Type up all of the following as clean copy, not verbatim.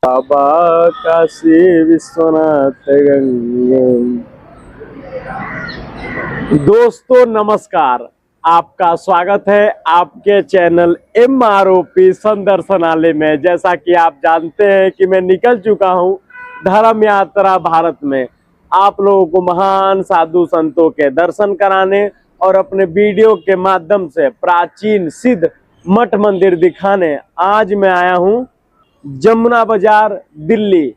बाबा काशी विश्वनाथ गंगे। दोस्तों नमस्कार, आपका स्वागत है आपके चैनल MROP संदर्शनालय में। जैसा कि आप जानते हैं कि मैं निकल चुका हूं धर्म यात्रा भारत में, आप लोगों को महान साधु संतों के दर्शन कराने और अपने वीडियो के माध्यम से प्राचीन सिद्ध मठ मंदिर दिखाने आज मैं आया हूं जमुना बाजार दिल्ली।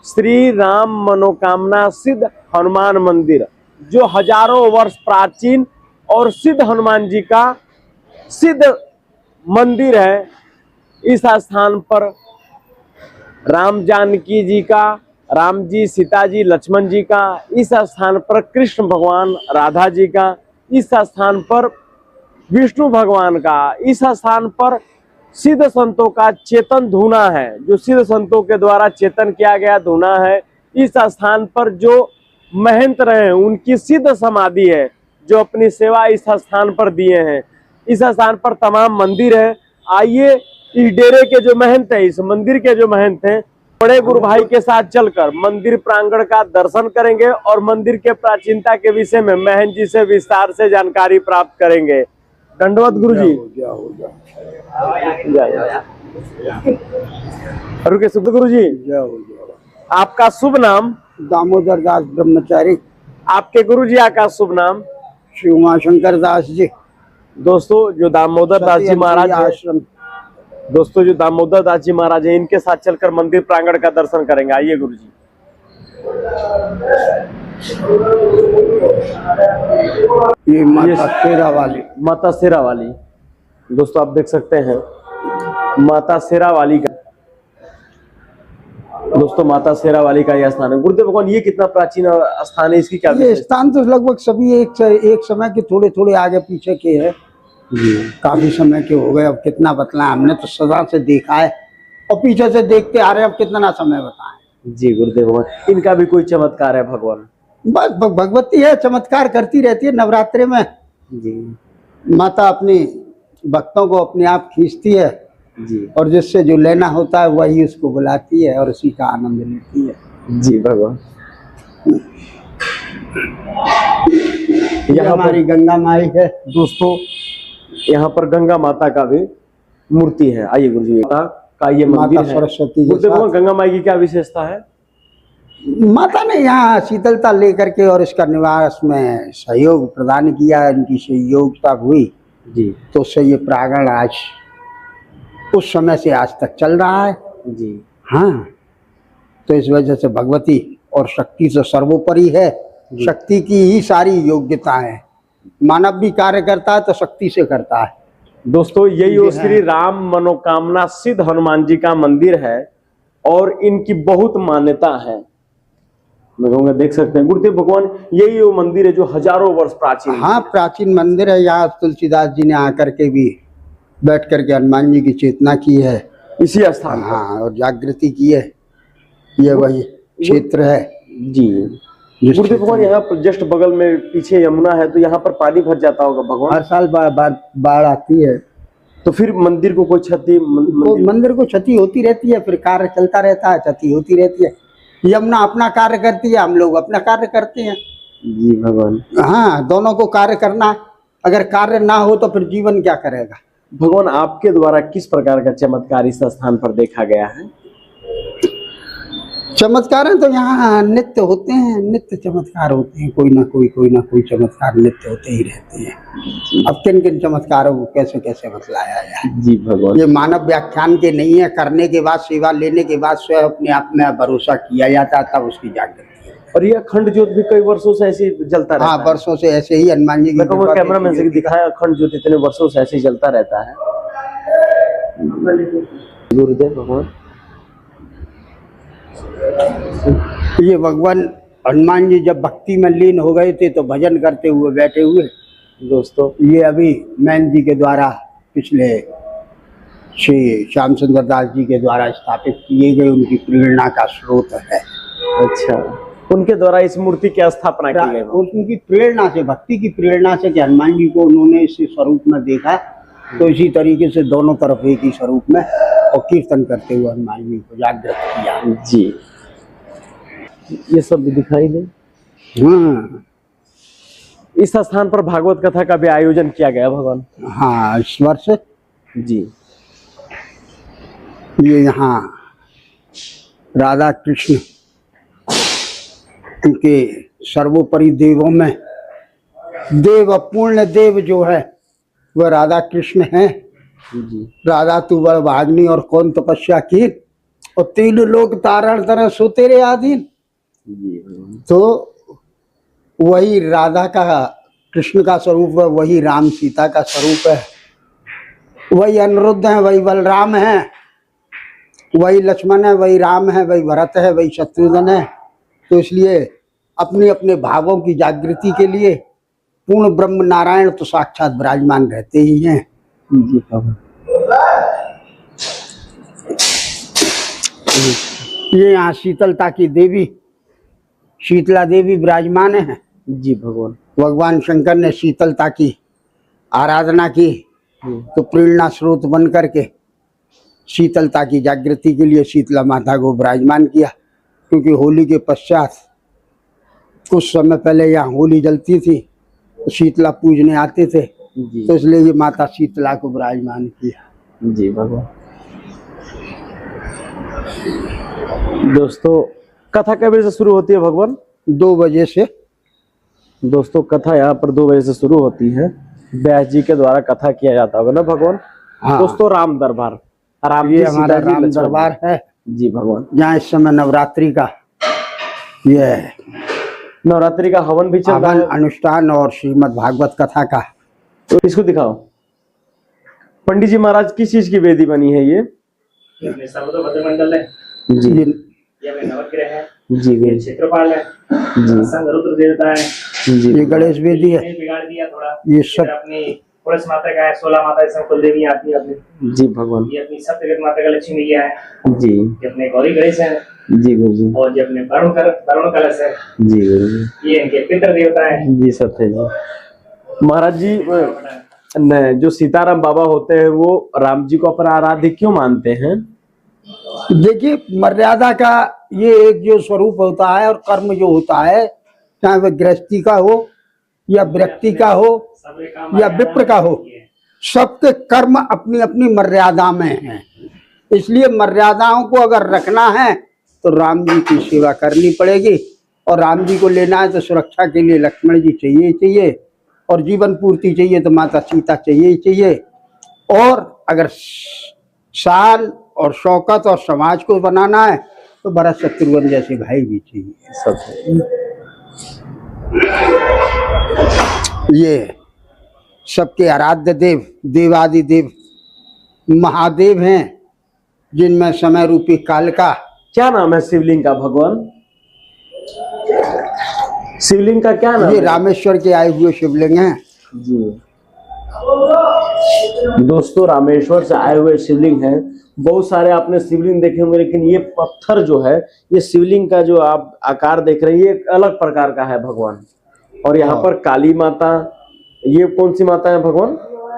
श्री राम मनोकामना सिद्ध हनुमान मंदिर, जो हजारों वर्ष प्राचीन और सिद्ध हनुमान जी का सिद्ध मंदिर है। इस स्थान पर राम जानकी जी का, राम जी, सीता जी, लक्ष्मण जी का, इस स्थान पर कृष्ण भगवान, राधा जी का, इस स्थान पर विष्णु भगवान का, इस स्थान पर सिद्ध संतों का चेतन धूना है, जो सिद्ध संतों के द्वारा चेतन किया गया धूना है। इस स्थान पर जो महंत रहे उनकी सिद्ध समाधि है, जो अपनी सेवा इस स्थान पर दिए हैं। इस स्थान पर तमाम मंदिर है। आइए इस डेरे के जो महंत है, इस मंदिर के जो महंत हैं, बड़े गुरु भाई के साथ चलकर मंदिर प्रांगण का दर्शन करेंगे और मंदिर के प्राचीनता के विषय में महंत जी से विस्तार से जानकारी प्राप्त करेंगे। दंडवत गुरु जी। रुके शुभ गुरु जी। आपका शुभ नाम? दामोदर दास ब्रह्मचारी। आपके गुरु जी का शुभ नाम? श्री उमाशंकर दास जी। दोस्तों जो दामोदर दास जी महाराज आश्रम, दोस्तों जो दामोदर दास जी महाराज है, इनके साथ चलकर मंदिर प्रांगण का दर्शन करेंगे। आइए गुरु जी। ये माता शेरा वाली, माता शेरा वाली। दोस्तों आप देख सकते हैं माता शेरा वाली का, दोस्तों माता शेरा वाली का यह स्थान है। गुरुदेव भगवान, ये कितना प्राचीन स्थान है, इसकी क्या? ये स्थान तो लगभग सभी एक समय के थोड़े थोड़े आगे पीछे के है जी। काफी समय के हो गए, अब कितना बतलाएं, हमने तो सदा से देखा है और पीछे से देखते आ रहे हैं, अब कितना समय बताएं जी। गुरुदेव भगवान, इनका भी कोई चमत्कार है भगवान? बस भगवती है, चमत्कार करती रहती है नवरात्रि में जी। माता अपनी भक्तों को अपने आप खींचती है जी, और जिससे जो लेना होता है वही उसको बुलाती है और उसी का आनंद लेती है जी भगवान। यहाँ हमारी गंगा माई है दोस्तों, यहाँ पर गंगा माता का भी मूर्ति है। आइए गुरु जी का ये मंदिर है। सरस्वती गंगा माई की क्या विशेषता है? माता ने यहाँ शीतलता लेकर के और इसका निवास में सहयोग प्रदान किया, इनकी सहयोगिता हुई जी, तो उससे ये प्रांगण आज उस समय से आज तक चल रहा है जी। हाँ, तो इस वजह से भगवती और शक्ति से सर्वोपरि है। शक्ति की ही सारी योग्यता है। मानव भी कार्य करता है तो शक्ति से करता है। दोस्तों यही वो श्री राम मनोकामना सिद्ध हनुमान जी का मंदिर है और इनकी बहुत मान्यता है। मैं कहूँगा देख सकते हैं गुरुदेव भगवान, यही वो मंदिर है जो हजारों वर्ष प्राचीन। हाँ, प्राचीन मंदिर है। यहाँ तुलसीदास जी ने आकर के भी बैठ करके हनुमान जी की चेतना की है इसी स्थान। हाँ, और जागृति की है। ये वही क्षेत्र है जी। गुरुदेव भगवान, यहाँ पर जस्ट बगल में पीछे यमुना है, तो यहाँ पर पानी भर जाता होगा भगवान? हर साल बाढ़ आती है तो फिर मंदिर को कोई क्षति? मंदिर को क्षति होती रहती है, फिर कार्य चलता रहता है, क्षति होती रहती है। यमुना अपना कार्य करती है, हम लोग अपना कार्य करते हैं जी भगवान। हाँ, दोनों को कार्य करना। अगर कार्य ना हो तो फिर जीवन क्या करेगा? भगवान, आपके द्वारा किस प्रकार का चमत्कार इस स्थान पर देखा गया है? चमत्कार तो यहाँ नित्य होते हैं, नित्य चमत्कार होते हैं। कोई ना कोई चमत्कार नित्य होते ही रहते हैं। अब किन किन चमत्कारों को कैसे कैसे बतलाया जाए जी भगवान। ये मानव व्याख्यान के नहीं है। करने के बाद, सेवा लेने के बाद स्वयं अपने आप में भरोसा किया जाता है, तब उसकी जागृति है। और यह अखंड ज्योत भी कई वर्षों से ऐसे जलता रहता है? हाँ, वर्षों से ऐसे ही हनुमान जी की कैमरा मैन से दिखाया, अखंड ज्योत इतने वर्षों से ऐसे ही जलता रहता है। गुरुदेव भगवान, ये भगवान हनुमान जी जब भक्ति में लीन हो गए थे तो भजन करते हुए बैठे हुए। दोस्तों ये अभी मैन जी के द्वारा पिछले श्री श्याम सुंदर दास जी के द्वारा स्थापित किए गए उनकी प्रेरणा का स्रोत है। अच्छा, उनके द्वारा इस मूर्ति की स्थापना की गई? उनकी प्रेरणा से, भक्ति की प्रेरणा से कि हनुमान जी को उन्होंने इस स्वरूप में देखा तो इसी तरीके से दोनों तरफ एक ही स्वरूप में और कीर्तन करते हुए हनुमान जी को जागृत किया। जी, ये सब भी दिखाई दे। हाँ इस स्थान पर भागवत कथा का भी आयोजन किया गया भगवान। हाँ, इस वर्ष जी ये यहाँ राधा कृष्ण के सर्वोपरि देवों में देव पूर्ण देव जो है वह राधा कृष्ण हैं। जी राधा तू बड़ भागनी और कौन तपस्या की, और तीन लोग तारण तरह सो तेरे आधीन। जी भगवान। तो वही राधा का कृष्ण का स्वरूप है, वही राम सीता का स्वरूप है, वही अनिरुद्ध है, वही बलराम है, वही लक्ष्मण है, वही राम है, वही भरत है, वही शत्रुघ्न है। तो इसलिए अपने अपने भावों की जागृति के लिए पूर्ण ब्रह्म नारायण तो साक्षात विराजमान रहते ही हैं। जी भगवान। ये यहाँ शीतलता की देवी शीतला देवी विराजमान है। जी भगवान। भगवान शंकर ने शीतलता की आराधना की तो प्रेरणा स्रोत बन करके शीतलता की जागृति के लिए शीतला माता को विराजमान किया। क्योंकि होली के पश्चात कुछ समय पहले यहाँ होली जलती थी तो शीतला पूजने आते थे, जी तो इसलिए ये माता शीतला को विराजमान किया। जी भगवान। दोस्तों कथा कब बजे से शुरू होती है भगवान? 2 बजे से। दोस्तों कथा यहाँ पर 2 बजे से शुरू होती है। व्यास जी के द्वारा कथा किया जाता होगा ना भगवान? हाँ। दोस्तों राम दरबार, राम ये जी, हमारा सीता जी, राम लक्ष्मण दरबार है। जी भगवान। जहाँ इस समय नवरात्रि का ये नवरात्रि का हवन भी चल रहा हवन है। अनुष्ठान और श्रीमद् भागवत कथा का। तो इसको दिखाओ। पंडित जी महाराज किस चीज की वेदी बनी है ये? सर्वतोभद्र मंडल है, जी ये अपने नवग्रह है, जी ये क्षेत्रपाल है, जी संग रुद्र देवता है। जी ये गणेश वेदी है। इसने बिगाड़ दिया थोड़ा। ये इधर सब अपनी पुरुष माता का है, 16 माता इसमें कुल देवी आती है अपनी। जी भगवान। ये अपनी सप्तगत माता का लक्ष्मी मैया है। जी ये अपने गौरी गणेश है जी गुरु जी। और ये अपने वरुण कलश है। जी गुरु जी। ये इनके पितृ देवता है। जी सत्य जी। महाराज जी जो सीताराम बाबा होते हैं वो राम जी को अपना आराध्य क्यों मानते हैं? देखिए, मर्यादा का ये एक जो स्वरूप होता है और कर्म जो होता है, चाहे वह गृहस्थी का हो या व्यक्ति का हो या विप्र का हो, सबके कर्म अपनी अपनी मर्यादा में हैं। इसलिए मर्यादाओं को अगर रखना है तो राम जी की सेवा करनी पड़ेगी, और राम जी को लेना है तो सुरक्षा के लिए लक्ष्मण जी चाहिए ही चाहिए, और जीवन पूर्ति चाहिए तो माता सीता चाहिए ही चाहिए, और अगर शान और शौकत और समाज को बनाना है तो भरत शत्रुघ्न जैसे भाई भी चाहिए। सत्य। ये सबके आराध्य देव देवादि देव महादेव हैं, जिनमें समय रूपी काल का। क्या नाम है शिवलिंग का भगवान? शिवलिंग का क्या नाम ये है? रामेश्वर के आए हुए शिवलिंग हैं। जी दोस्तों रामेश्वर से आए हुए शिवलिंग हैं। बहुत सारे आपने शिवलिंग देखे होंगे, लेकिन ये पत्थर जो है, ये शिवलिंग का जो आप आकार देख रहे हैं ये एक अलग प्रकार का है भगवान। और यहाँ पर काली माता, ये कौन सी माता है भगवान?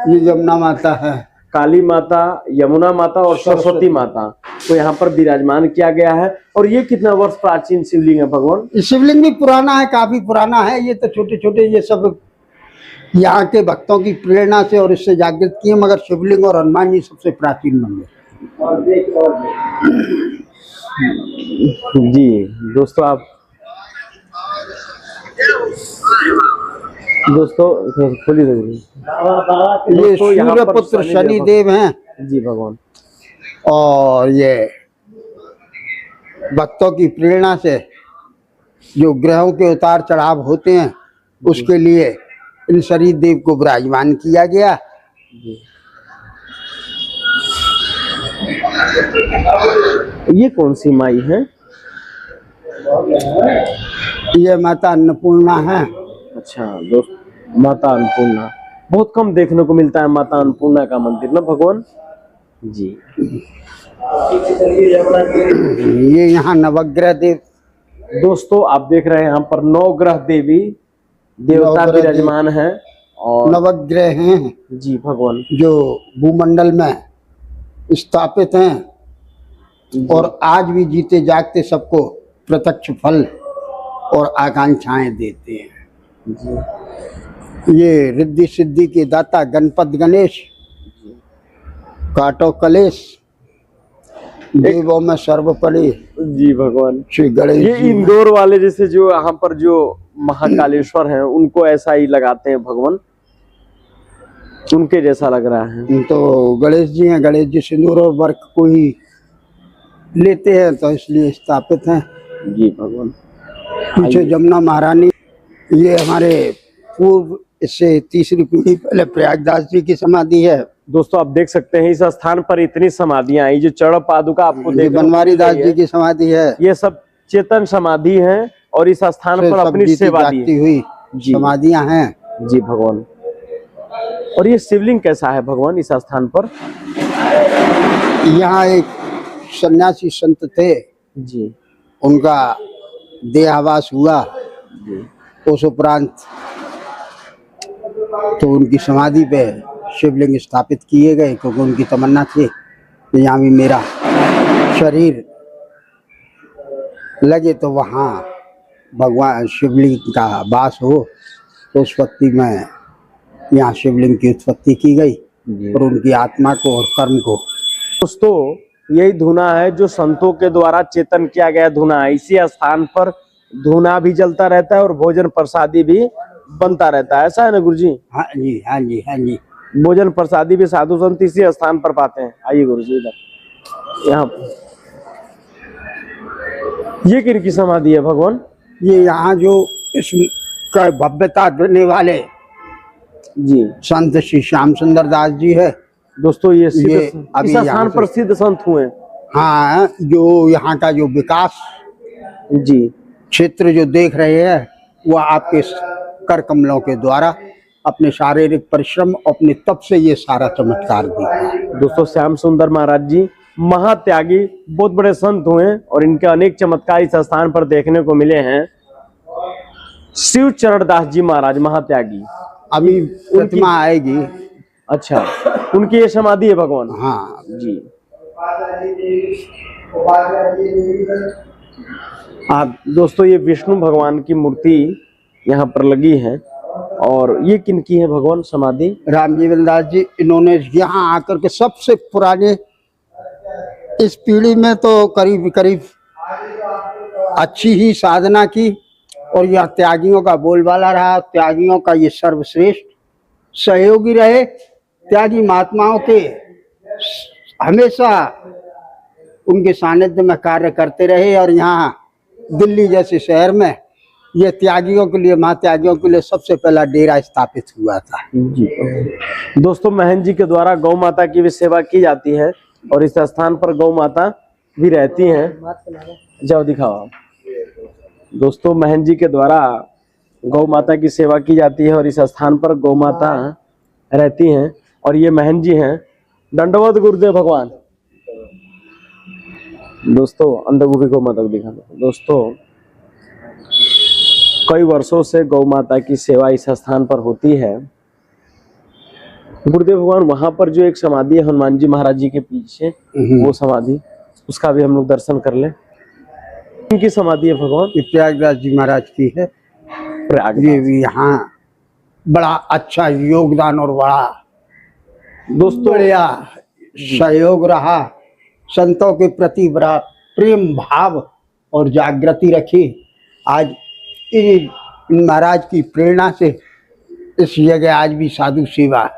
ये यमुना माता है। काली माता, यमुना माता और सरस्वती माता को यहाँ पर विराजमान किया गया है। और ये कितना वर्ष प्राचीन शिवलिंग है भगवान? ये शिवलिंग भी पुराना है, काफी पुराना है। ये तो छोटे छोटे ये सब यहाँ के भक्तों की प्रेरणा से और इससे जागृत किए, मगर शिवलिंग और हनुमान जी सबसे प्राचीन मंदिर। जी दोस्तों आप खोलिए ये सूर्य पुत्र शनि देव हैं। जी भगवान। और ये भक्तों की प्रेरणा से जो ग्रहों के उतार चढ़ाव होते हैं उसके लिए इन शनि देव को विराजमान किया गया। ये कौन सी माई है? ये माता अन्नपूर्णा है। अच्छा दोस्त, माता अन्नपूर्णा बहुत कम देखने को मिलता है, माता अन्नपूर्णा का मंदिर ना भगवान जी। ये यहाँ नवग्रह देव। दोस्तों आप देख रहे हैं यहाँ पर 9 ग्रह देवी देवता नवग्रह विराजमान है। और नवग्रह हैं जी भगवान। जो भूमंडल में स्थापित हैं और आज भी जीते जागते सबको प्रत्यक्ष फल और आकांक्षाएं देते हैं। ये रिद्धि सिद्धि के दाता गणपत गणेश, काटो कलेश, देवों में सर्वोपरि जी भगवान। श्री गणेश ये जी। इंदौर वाले जैसे जो यहाँ पर जो महाकालेश्वर हैं उनको ऐसा ही लगाते हैं भगवान, उनके जैसा लग रहा है। तो गणेश जी हैं, गणेश जी सिंदूर और वर्क को ही लेते हैं तो इसलिए स्थापित हैं। जी भगवान। पीछे जमुना महारानी, ये हमारे पूर्व इससे तीसरी पीढ़ी पहले प्रयागदास जी की समाधि है। दोस्तों आप देख सकते हैं इस स्थान पर इतनी समाधियां आई, जो चरण पादुका आपको ये देखने को बनवारी मिल दास रही जी है, की समाधि है। ये सब चेतन समाधि हैं और इस स्थान पर सब अपनी बीती सेवा जागती दी है। हुई जी। समाधियां हैं। जी भगवान। और ये शिवलिंग कैसा है भगवान इस स्थान पर? यहाँ एक सन्यासी संत थे, जी उनका देहावास हुआ, जी उस उपरांत तो उनकी समाधि पे शिवलिंग स्थापित किए गए, क्योंकि उनकी तमन्ना थी कि यहाँ भी मेरा शरीर लगे तो वहाँ भगवान शिवलिंग का वास हो। तो उस वक्ति में यहाँ शिवलिंग की उत्पत्ति की गई जी। और उनकी आत्मा को और कर्म को। दोस्तों यही धुना है जो संतों के द्वारा चेतन किया गया धुना है। इसी स्थान पर धुना भी जलता रहता है और भोजन प्रसादी भी बनता रहता है, ऐसा है ना गुरुजी? हाँ जी, हाँ जी, हाँ जी। भोजन प्रसादी भी साधु संत इसी स्थान पर पाते हैं। आइए गुरुजी इधर, यहाँ पर ये किनकी समाधि है भगवान? ये यहाँ जो इसका भव्यता देने वाले जी संत श्री श्याम सुंदर दास जी है। दोस्तों ये ये अभी इस यहाँ स्थान से- पर सिद्ध संत हुए। हाँ, जो यहाँ का जो विकास जी क्षेत्र जो देख रहे हैं वो आपके कर कमलों के द्वारा अपने शारीरिक परिश्रम, अपने तप से ये सारा चमत्कार दिया है। दोस्तों श्याम सुंदर महाराज जी महात्यागी बहुत बड़े संत हुए और इनके अनेक चमत्कार इस स्थान पर देखने को मिले हैं। शिव चरण दास जी महाराज महात्यागी, अभी प्रतिमा आएगी। अच्छा उनकी ये समाधि है भगवान? हाँ जी। आप दोस्तों ये विष्णु भगवान की मूर्ति यहाँ पर लगी है। और ये किनकी है भगवान समाधि? राम जीवन दास जी, इन्होंने यहाँ आकर के सबसे पुराने इस पीढ़ी में तो करीब करीब अच्छी ही साधना की और यह त्यागियों का बोलबाला रहा। त्यागियों का ये सर्वश्रेष्ठ सहयोगी रहे। त्यागी महात्माओं के हमेशा उनके सानिध्य में कार्य करते रहे और यहाँ दिल्ली जैसे शहर में ये त्यागियों के लिए, महात्यागियों के लिए सबसे पहला डेरा स्थापित हुआ था। जी। दोस्तों महन जी के द्वारा गौ माता की भी सेवा की जाती है और इस स्थान पर गौ माता भी रहती हैं। जाओ दिखाओ आप। दोस्तों महन जी के द्वारा गौ माता की सेवा की जाती है और इस स्थान पर गौ माता रहती हैं और ये महन जी हैं। दंडवत गुरुदेव भगवान। दोस्तों अंधमुखी गौ माता को दिखा दो। दोस्तों कई वर्षों से गौ माता की सेवा इस स्थान पर होती है। गुरुदेव भगवान वहां पर जो एक समाधि है हनुमान जी महाराज जी के पीछे, वो समाधि, उसका भी हम लोग दर्शन कर लें। इनकी समाधि है भगवान? ये प्रयागराज जी महाराज की है। प्रयाग ये भी यहाँ बड़ा अच्छा योगदान और बड़ा दोस्तों बढ़िया सहयोग रहा। संतों के प्रति बड़ा प्रेम भाव और जागृति रखी। आज इन महाराज की प्रेरणा से इस जगह आज भी साधु सेवा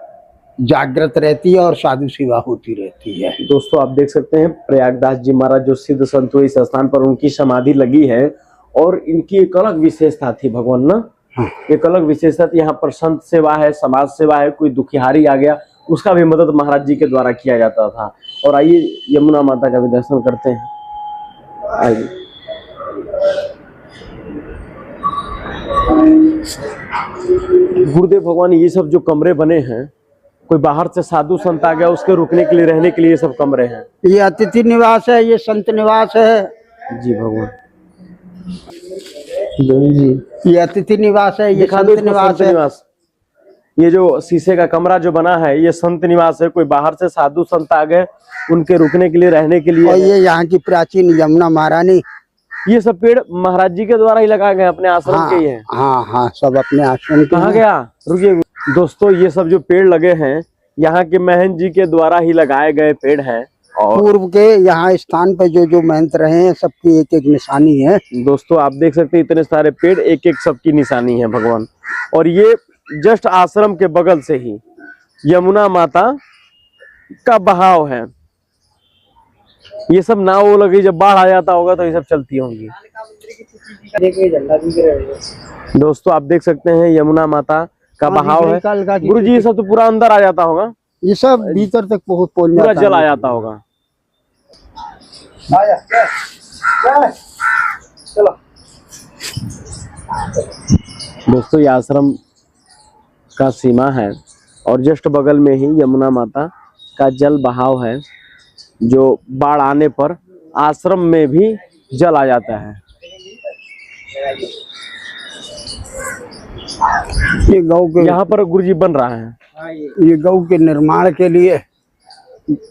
जागृत रहती है और साधु सेवा होती रहती है। दोस्तों आप देख सकते हैं प्रयागदास जी महाराज जो सिद्ध संत हुए इस स्थान पर उनकी समाधि लगी है और इनकी एक अलग विशेषता थी भगवान ना। हाँ। एक अलग विशेषता थी। यहाँ पर संत सेवा है, समाज सेवा है, कोई दुखिहारी आ गया उसका भी मदद महाराज जी के द्वारा किया जाता था। और आइए यमुना माता का भी दर्शन करते हैं। आइए गुरुदेव भगवान ये सब जो कमरे बने हैं, कोई बाहर से साधु संत आ गया उसके रुकने के लिए, रहने के लिए ये सब कमरे हैं? ये अतिथि निवास है, ये संत निवास है। जी भगवान। जी ये अतिथि निवास है, ये दिखा दो संत इसको, निवास संत है। निवास। ये जो शीशे का कमरा जो बना है ये संत निवास है। कोई बाहर से साधु संत आ गए उनके रुकने के लिए, रहने के लिए। और ये यहाँ की प्राचीन यमुना महारानी। ये सब पेड़ महाराज जी के द्वारा ही लगाए गए, अपने आश्रम हाँ, के ही हैं। हाँ हाँ, सब अपने आश्रम के कहाँ हैं। गया, रुकिए दोस्तों, ये सब जो पेड़ लगे हैं यहाँ के महंत जी के द्वारा ही लगाए गए पेड़ हैं। और पूर्व के यहाँ स्थान पर जो जो महंत रहे हैं सबकी एक एक निशानी है। दोस्तों आप देख सकते हैं इतने सारे पेड़, एक एक सबकी निशानी है भगवान। और ये जस्ट आश्रम के बगल से ही यमुना माता का बहाव है। ये सब नाव वो लगी, जब बाढ़ आ जाता होगा तो ये सब चलती होंगी। दोस्तों आप देख सकते हैं यमुना माता का बहाव है। गुरुजी ये सब तो पूरा अंदर आ जाता होगा, ये सब भीतर तक पहुंच पूरा जल आ जाता होगा। चलो दोस्तों ये आश्रम का सीमा है और जस्ट बगल में ही यमुना माता का जल बहाव है, जो बाढ़ आने पर आश्रम में भी जल आ जाता है। ये गौ के, यहाँ पर गुरुजी बन रहा है, ये गौ के निर्माण के लिए,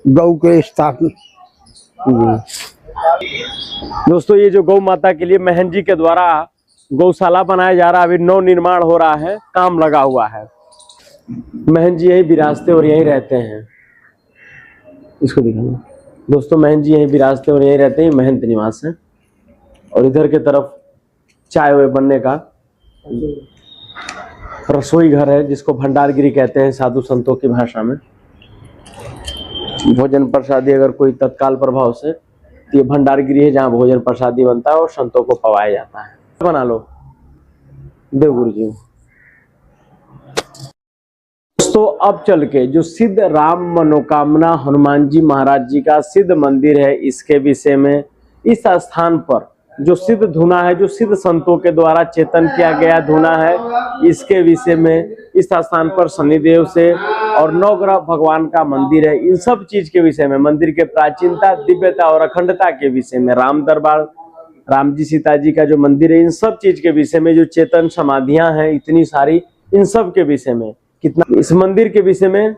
गौ के स्थापना। दोस्तों ये जो गौ माता के लिए महंत जी के द्वारा गौशाला बनाया जा रहा है, अभी नव निर्माण हो रहा है, काम लगा हुआ है। महंत जी यही विराजते और यहीं रहते हैं। इसको दिखाना दोस्तों, महंत जी यहीं विराजते और यहीं रहते हैं, महंत निवास है। और इधर के तरफ चाय वाय बनने का रसोई घर है, जिसको भंडारगिरी कहते हैं साधु संतों की भाषा में। भोजन प्रसादी अगर कोई तत्काल प्रभाव से, तो ये भंडारगिरी है जहाँ भोजन प्रसादी बनता है और संतों को पवाया जाता है। बना लो देव गुरु जी। दोस्तों अब चल के जो सिद्ध राम मनोकामना हनुमान जी महाराज जी का सिद्ध मंदिर है, इसके विषय में, इस स्थान पर जो सिद्ध धुना है, जो सिद्ध संतों के द्वारा चेतन किया गया धुना है, इसके विषय में, इस स्थान पर शनिदेव से और नवग्रह भगवान का मंदिर है, इन सब चीज के विषय में, मंदिर के प्राचीनता, दिव्यता और अखंडता के विषय में, राम दरबार, राम जी सीता जी का जो मंदिर है, इन सब चीज के विषय में, जो चेतन समाधियां हैं इतनी सारी, इन सब के विषय में, कितना इस मंदिर के विषय में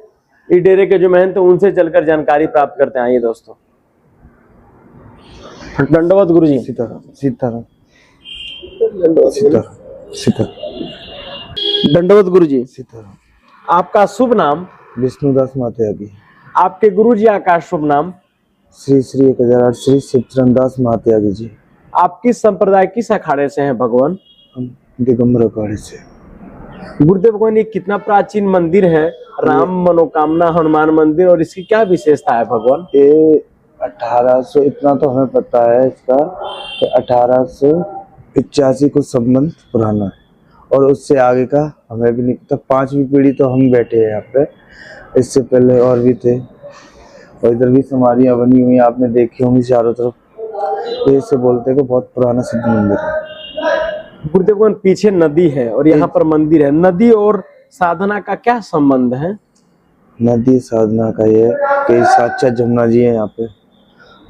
इस डेरे के जो महंत उनसे चलकर जानकारी प्राप्त करते हैं। आइए दोस्तों, दंडवत गुरु जी। सीताराम सीताराम सीताराम दंडवत गुरु जी। सीताराम। आपका शुभ नाम? विष्णुदास मात्यागी। आपके गुरु जी का शुभ नाम? श्री श्री 1008 श्री शिवचंदास मात्यागी जी। आप किस संप्रदाय, किस अखाड़े से हैं भगवान? हम दिगंबर अखाड़े से। गुरुदेव भगवान ये कितना प्राचीन मंदिर है, राम मनोकामना हनुमान मंदिर, और इसकी क्या विशेषता है भगवान? ये 1800, इतना तो हमें पता है इसका, कि 1885 को संबंध पुराना है, और उससे आगे का हमें भी नहीं पता। 5वीं पीढ़ी तो हम बैठे हैं यहाँ पे, इससे पहले और भी थे, और इधर भी समाधियाँ बनी हुई आपने देखी होंगी चारों तरफ। ये से बोलते हैं कि बहुत पुराना सिद्ध मंदिर है। गुरुदेव भगवान पीछे नदी है और यहाँ पर मंदिर है, नदी और साधना का क्या संबंध है? नदी साधना का ये कि साक्षात जमुना जी है यहाँ पे,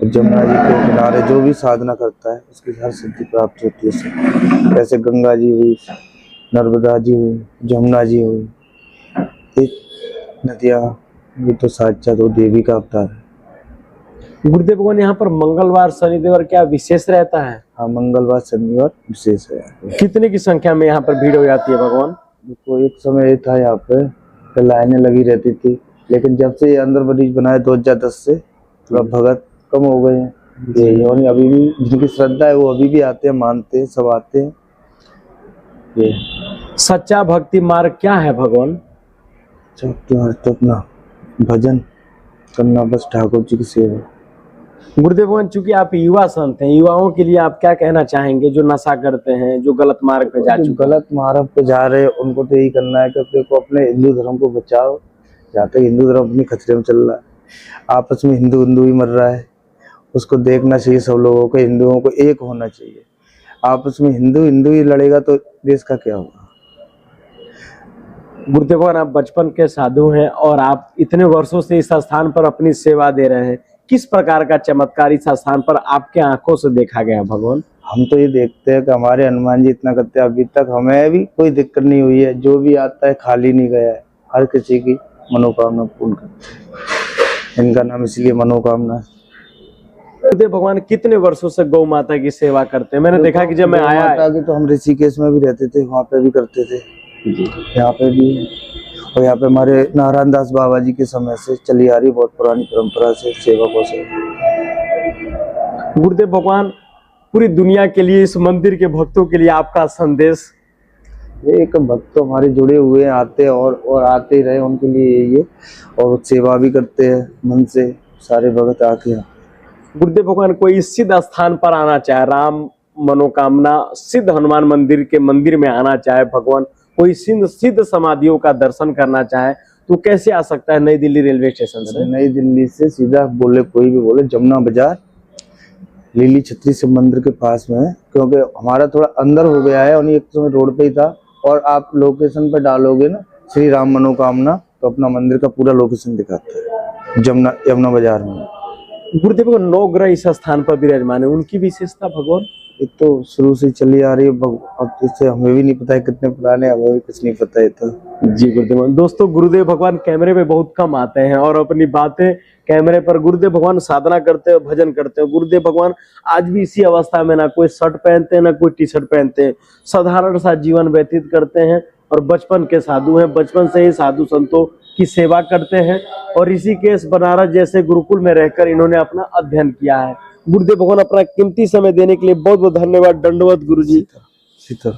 जमुना जी के किनारे जो भी साधना करता है उसकी हर सिद्धि प्राप्त होती है। जैसे गंगा जी हुई, नर्मदा जी हुई, जमुना जी हुई, एक नदियाँ ये तो साक्षात वो देवी का अवतार है। गुरुदेव भगवान यहाँ पर मंगलवार शनिदेव क्या विशेष रहता है? हाँ, मंगलवार शनिवार विशेष है। कितने की संख्या में यहाँ पर भीड़ हो जाती है भगवान? देखो एक समय ये था यहाँ पे लाइनें लगी रहती थी, लेकिन जब से ये अंदर ब्रिज बनाए 2010 से थोड़ा भगत कम हो गए हैं। ये अभी भी जिनकी श्रद्धा है वो अभी भी आते हैं, मानते हैं, सब आते हैं। ये सच्चा भक्ति मार्ग क्या है भगवान? तो अपना भजन करना, बस ठाकुर जी की सेवा। गुरुदेव भगवान चूंकि आप युवा संत हैं, युवाओं के लिए आप क्या कहना चाहेंगे जो नशा करते हैं, जो गलत मार्ग पे जा चुके, गलत मार्ग पे जा रहे हैं, उनको तो यही करना है कि अपने हिंदू धर्म को बचाओ। जहाँ तक हिंदू धर्म अपनी खतरे में चल रहा है, आपस में हिंदू ही मर रहा है, उसको देखना चाहिए। सब लोगों को, हिंदुओं को एक होना चाहिए। आपस में हिंदू ही लड़ेगा तो देश का क्या होगा। गुरुदेव भगवान आप बचपन के साधु हैं और आप इतने वर्षों से इस स्थान पर अपनी सेवा दे रहे हैं, किस प्रकार का चमत्कार इस स्थान पर आपके आंखों से देखा गया भगवान? हम तो ये देखते हैं कि हमारे हनुमान जी इतना करते हैं, अभी तक हमें भी कोई दिक्कत नहीं हुई है। जो भी आता है खाली नहीं गया है, हर किसी की मनोकामना पूर्ण करते हैं। इनका नाम इसलिए मनोकामना है। गुरुदेव भगवान कितने वर्षों से गौ माता की सेवा करते हैं? मैंने देखा कि जब मैं आया माता की तो हम ऋषिकेश में भी रहते थे, वहाँ पे भी करते थे, यहाँ पे भी। और यहाँ पे हमारे नारायण दास बाबा जी के समय से चली आ रही बहुत पुरानी परंपरा से सेवकों से। गुरुदेव भगवान पूरी दुनिया के लिए, इस मंदिर के भक्तों के लिए आपका संदेश? एक भक्त तो हमारे जुड़े हुए हैं, आते और आते ही रहे, उनके लिए यही है। और सेवा भी करते हैं मन से, सारे भक्त आके। गुरुदेव भगवान कोई सिद्ध स्थान पर आना चाहे, राम मनोकामना सिद्ध हनुमान मंदिर के मंदिर में आना चाहे, भगवान कोई सिद्ध समाधियों का दर्शन करना चाहे तो कैसे आ सकता है? नई दिल्ली रेलवे स्टेशन से? नई दिल्ली से सीधा बोले, कोई भी बोले, जमुना बाजार लीली छत्री शिव मंदिर के पास में है। क्योंकि हमारा थोड़ा अंदर हो गया है और एक समय रोड पे ही था। और आप लोकेशन पे डालोगे ना श्री राम मनोकामना, तो अपना मंदिर का पूरा लोकेशन दिखाता है, यमुना बाजार में। गुरुदेव को 9 ग्रह इस स्थान पर विराजमान है, उनकी विशेषता भगवान? ये तो शुरू से चली आ रही है, अब इससे हमें भी नहीं पता है कितने पुराने, हमें भी कुछ नहीं पता है। तो जी गुरुदेव। दोस्तों, गुरुदेव भगवान कैमरे पे बहुत कम आते हैं और अपनी बातें कैमरे पर, गुरुदेव भगवान साधना करते हैं, भजन करते हैं। गुरुदेव भगवान आज भी इसी अवस्था में, ना कोई शर्ट पहनते हैं, ना कोई टी शर्ट पहनते हैं, साधारण सा जीवन व्यतीत करते हैं। और बचपन के साधु हैं, बचपन से ही साधु संतों की सेवा करते हैं। और ऋषिकेश बनारस जैसे गुरुकुल में रहकर इन्होंने अपना अध्ययन किया है। गुरुदेव भगवान अपना कीमती समय देने के लिए बहुत बहुत धन्यवाद। दंडवत गुरु जी। सीता।